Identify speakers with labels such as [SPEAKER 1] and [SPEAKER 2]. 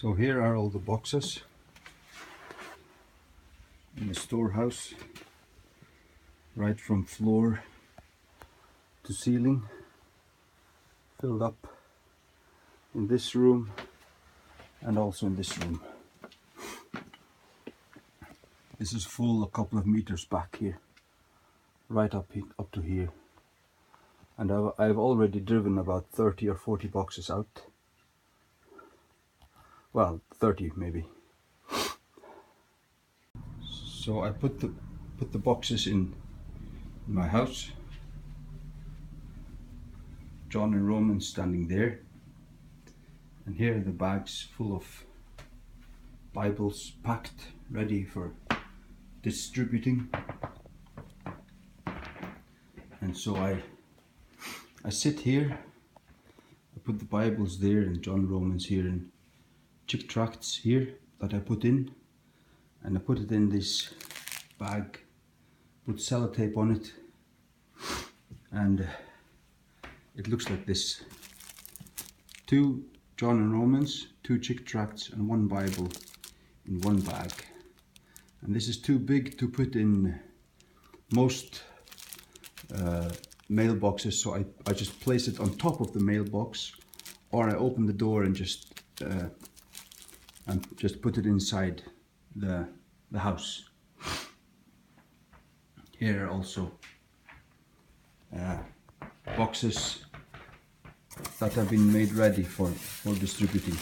[SPEAKER 1] So here are all the boxes in the storehouse, right from floor to ceiling, filled up in this room and also in this room. This is full a couple of meters back here, right up to here. And I've already driven about 30 or 40 boxes out. Well, 30 maybe. So I put the boxes in my house. John and Roman standing there. And here are the bags full of Bibles packed, ready for distributing. And so I sit here, I put the Bibles there and John Romans here and chick tracts here that I put in, and I put it in this bag, put sellotape on it, and it looks like this. 2 John and Romans, 2 chick tracts and 1 Bible in one bag. And this is too big to put in most mailboxes, so I just place it on top of the mailbox, or I open the door and just put it inside the house. Here are also boxes that have been made ready for distributing.